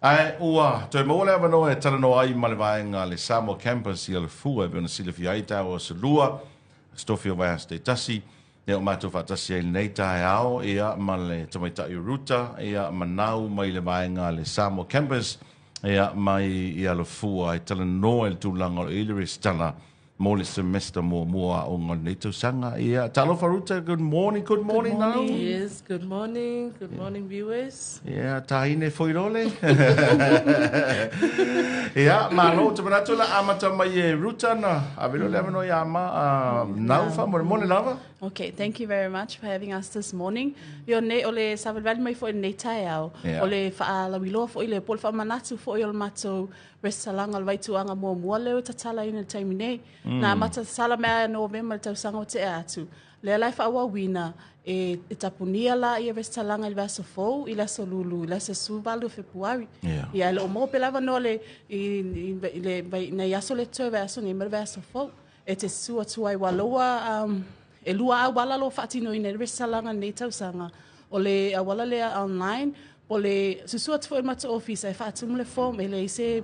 Ai, ua, toi mo le avano e talano ai ma le vaenga le Samoa campus i le fua e vena sila fi aita o se lua, stofi o vai hasta tasi, e o mātou whatasi e nei tae ao, ia ma le tamaitai ruta, ia ma nau mai le vaenga le Samoa campus, ia mai i le fua e talano e le tūlanga o Ileris tala, mo le semester mua o ngā neito sanga. Ia, talo faruta, good morning now. Yes, good morning viewers. Ia, tahine foirole. Ia, malo, te manatu la amata mai e ruta na, avilo le amano ia ama, naufa, mone lava. Okay, thank you very much for having us this morning. Yo ne ole savalvali mai fo nei tai au. Ole fa la wilo fo ile pol fa manatu fo ile mato restaurant al waituanga mo le tatala ina time nei. Na mata sala me November tau sanga te atu. Le lai fa wa wina e tapunia la i restaurant al vaso fo ila solulu ila se suvalu februari. Ya le mo pelava no le le na yaso le tove aso ni mer vaso fo. E te sua tuai waloa e lua au wala lo whaatino ina resalanga nei tausanga o le awala lea online o le susua tfo e mata office e whaatumu le form e le se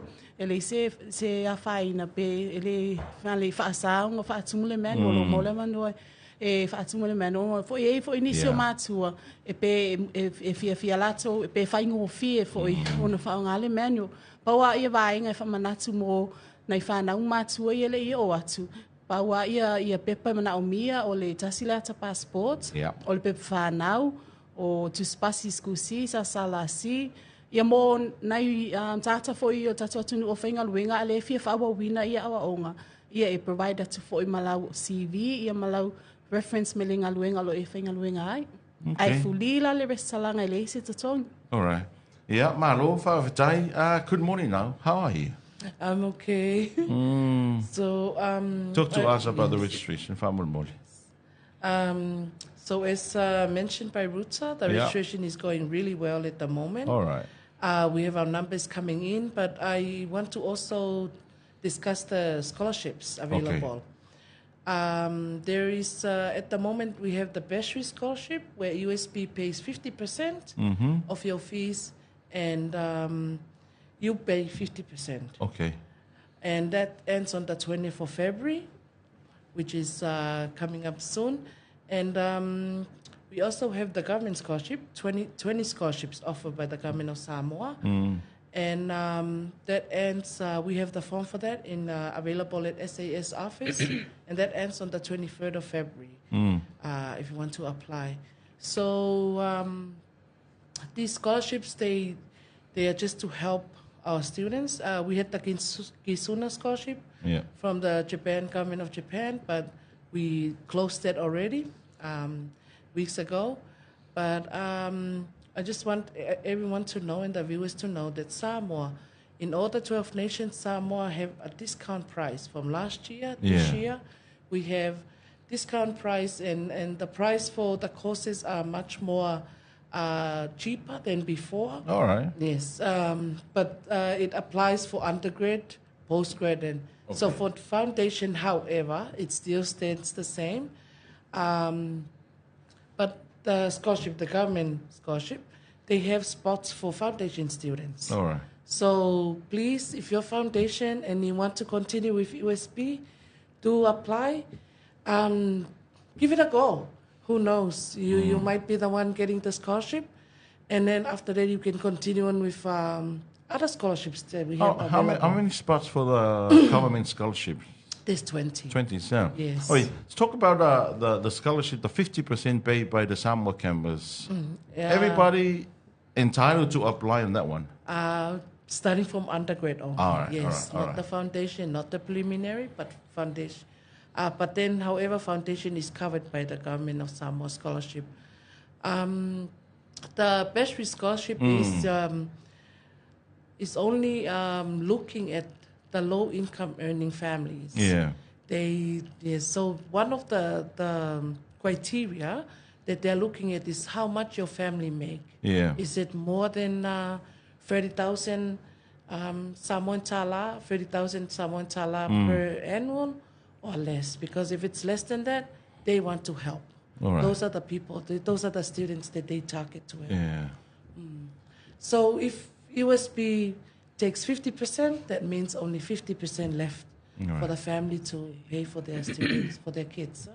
a whaina pe e le whaasaunga whaatumu le manual o mo le manual e whaatumu le manual fo e fo inisio mātua e pe e fia lato e pe whaingo o fie fo i ona whaonga le manual paua ia vaenga e whamanatu mo nei whanau mātua i ele i o atu Paua ia pepa mana o mia o le tasila ta passport, o le pepa whanau, o tu spasi skusi, sa salasi. Ia mo nai tata fo i o tatu atunu o whainga luenga, ale fia whawa wina ia awa onga. Ia e provide atu fo i malau CV, ia malau reference me le luenga lo e whainga luenga ai. Ai fulila le resalanga i le se tatong. All right. Ia, malo, whawhatai. Good morning now. How are you? I'm okay. So talk to us about the registration. So as mentioned by Ruta, the registration is going really well at the moment. All right. We have our numbers coming in, but I want to also discuss the scholarships available. There is at the moment we have the bursary scholarship where USP pays 50% of your fees and you pay 50%. Okay. And that ends on the 20th of February, which is coming up soon. And we also have the government scholarship, 20 scholarships offered by the government of Samoa. And that ends, we have the form for that available at SAS office. And that ends on the 23rd of February, if you want to apply. So these scholarships, they are just to help our students. We had the Kisuna scholarship from the government of Japan, but we closed that already weeks ago. But I just want everyone to know and the viewers to know that Samoa, in all the 12 nations, Samoa have a discount price from last year, this year. We have discount price and the price for the courses are much more cheaper than before. All right. Yes, but it applies for undergrad, postgrad, and so for foundation. However, it still stands the same. But the scholarship, the government scholarship, they have spots for foundation students. All right. So please, if you're foundation and you want to continue with USP, do apply. Give it a go. Who knows? You might be the one getting the scholarship, and then after that you can continue on with other scholarships that we have. How many spots for the government scholarship? There's 20. 20, yeah. Yes. Let's talk about the scholarship, the 50% paid by the Samoa campus. Everybody entitled to apply on that one? Starting from undergrad on. All right. Yes, all right. Not the foundation, not the preliminary, but foundation. But then, however, foundation is covered by the government of Samoa scholarship. The bursary scholarship is only looking at the low-income earning families. Yeah. So one of the criteria that they're looking at is how much your family make. Yeah. Is it more than 30,000 Samoan tala, 30,000 Samoan tala per annual? Or less, because if it's less than that, they want to help. All right. Those are the people, those are the students that they target to help. Yeah. So if USP takes 50%, that means only 50% left for the family to pay for their students, for their kids.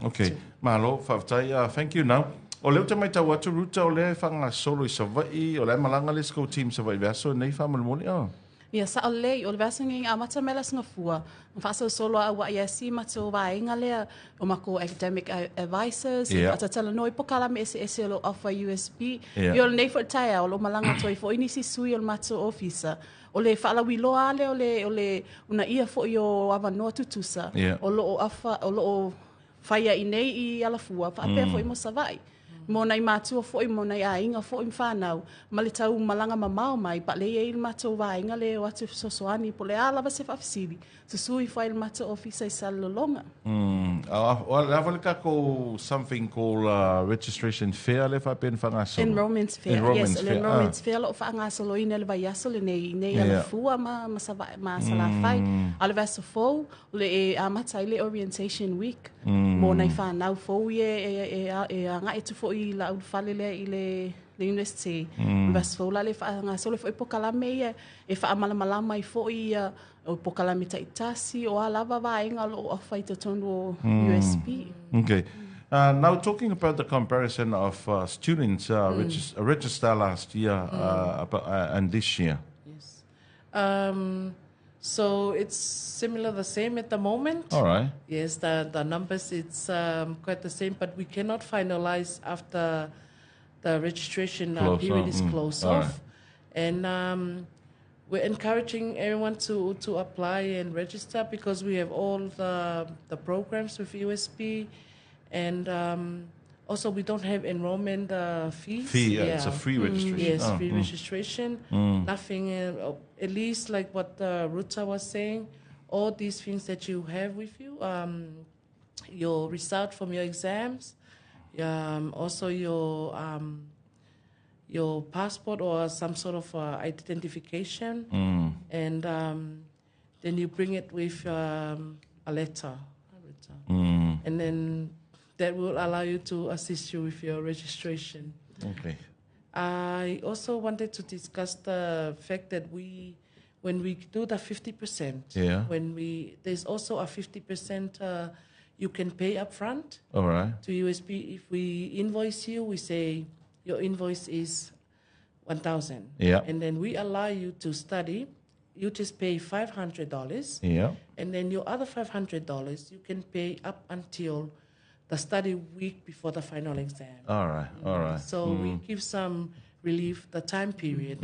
Okay. Malo, whawtai, thank you now. O leo te mai tau atu ruta o lea whanga solo I Savai, o lea malanga le school team Savai Vaso, nei whamalmoni o. Ia sa ole o le vasa ngi a mata mela singa fua. Mfasa solo a wa ia si mata wa inga lea o mako academic advisors. Yeah. Ata tala no ipokala me ese lo offer USP. Yeah. Yo nei fo taia o lo malanga toi fo inisi sui o mata officer. O le fala wi lo ale o le una ia fo yo ava no tutusa. Yeah. O lo offer o lo faia inei I ala fua fa pe fo mo savai. Mo nai mātua fo'i mo nai a inga fo'i mwhanau. Ma le tau malanga mamau mai, pa le e il mātua wā inga le o atu sosoani po le alawa se whafisiri. Su sui whai il mātua ofisa I salolonga. Well, I've got something called registration fair le whapen whanga solo. Enrollment fair. Enrollment yes, fair. enrollment fair lo whanga solo ina le vai aso le nei ala fua ma sala whai. Ale vasa fau, le e amata I le orientation week. Mo nai whanau fau e anga e tu fo I la fale le I le university. Vas fo la le fa nga solo fo ipokala me e fa amala mai fo I o pokala me taitasi o alava va inga lo ofa I te tonu USP. Okay. Now talking about the comparison of students registered last year and this year. Yes. So it's similar, the same at the moment. All right. Yes, the numbers, it's quite the same, but we cannot finalize after the registration period is closed off. Right. And we're encouraging everyone to apply and register because we have all the programs with USP. And also, we don't have enrollment fees. It's a free registration. Yes, free registration. Nothing, at least like what Ruta was saying, all these things that you have with you, your result from your exams, also your passport or some sort of identification, and then you bring it with a letter. And then that will allow you to assist you with your registration. Okay. I also wanted to discuss the fact that when we do the 50%, there's also a 50% you can pay up front All right. to USP. If we invoice you, we say your invoice is 1,000. Yeah. And then we allow you to study. You just pay $500. Yeah. And then your other $500 you can pay up until the study week before the final exam. All right. All right. So we give some relief, the time period,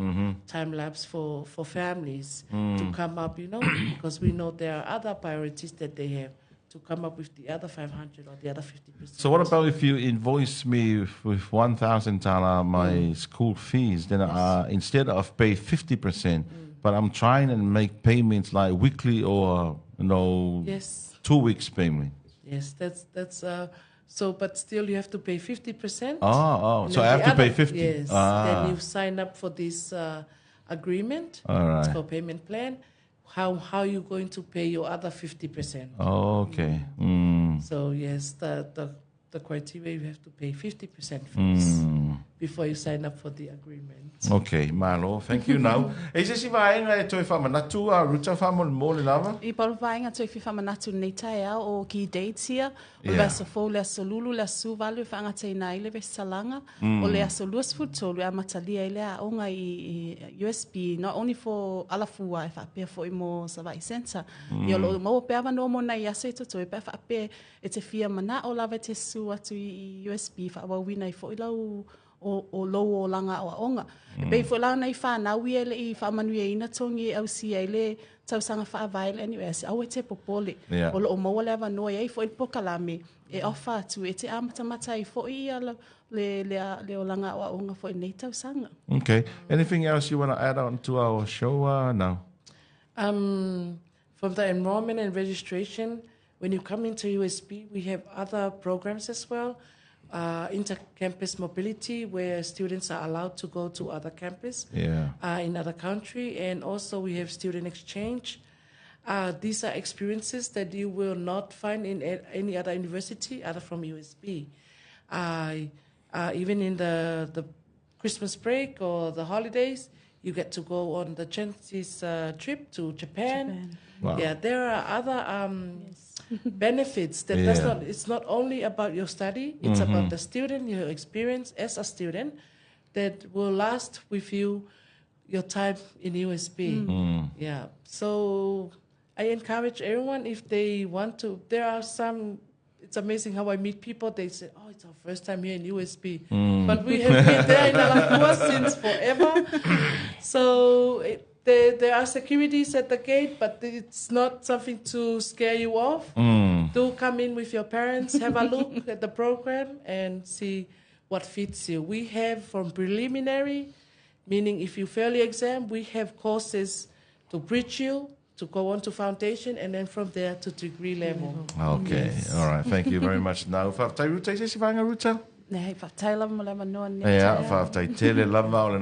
time lapse for families to come up, because we know there are other priorities that they have to come up with the other 500 or the other 50%. So what about if you invoice me with $1,000 my school fees, then instead of pay 50%, but I'm trying and make payments like weekly or 2 weeks payment. Yes, that's so, but still you have to pay 50%. So I have to pay 50. Yes, then you sign up for this agreement. All right. It's called payment plan. How you going to pay your other 50%? Okay. So yes, the criteria, you have to pay 50% fees before you sign up for the agreement. Okay, malo, thank you now. E se si vaenga e toi whamanatu a ruta whamole lava? I paru vaenga toi whamanatu nei tae au o ki dates here. O le aso fau le aso lulu, le aso valu whaangata I nai le salanga. O le aso luas futolu a matalia I le a onga I USP, not only for alafua e whapea fo I mo Savai Center. I olo mau pea wano mo nai aso I toto e pea whapea e te fia mana o lava te su atu I USP whawawina I fo I lau o lo o langa o onga. E pei fo la nei fa na wi ele I fa manu e ina tongi au si ele tau sanga fa vai le anyway au te popole. O lo mo le va no e fo il pokalame e ofa tu e te amata mata I fo I le o langa o onga fo nei tau sanga. Okay. Anything else you want to add on to our show now? From the enrollment and registration, when you come into USP, we have other programs as well. Inter-campus mobility, where students are allowed to go to other campus in other country, and also we have student exchange. These are experiences that you will not find in any other university other from USP. Even in the Christmas break or the holidays, you get to go on the Chensi's trip to Japan. Wow. Yeah, there are other benefits that it's not only about your study, it's about the student, your experience as a student that will last with you your time in USP. Yeah, so I encourage everyone if they want to. There are some. It's amazing how I meet people. They say, "Oh, it's our first time here in USP," but we have been there in Alapua since forever. So there are securities at the gate, but it's not something to scare you off. Do come in with your parents, have a look at the program, and see what fits you. We have from preliminary, meaning if you fail the exam, we have courses to bridge you, to go on to foundation, and then from there to degree level. Okay, all right. Thank you very much. Now, whaatai ruta, se si vanga ruta? Nei, whaatai lava mo le manoa. Ia, whaatai tele lava o le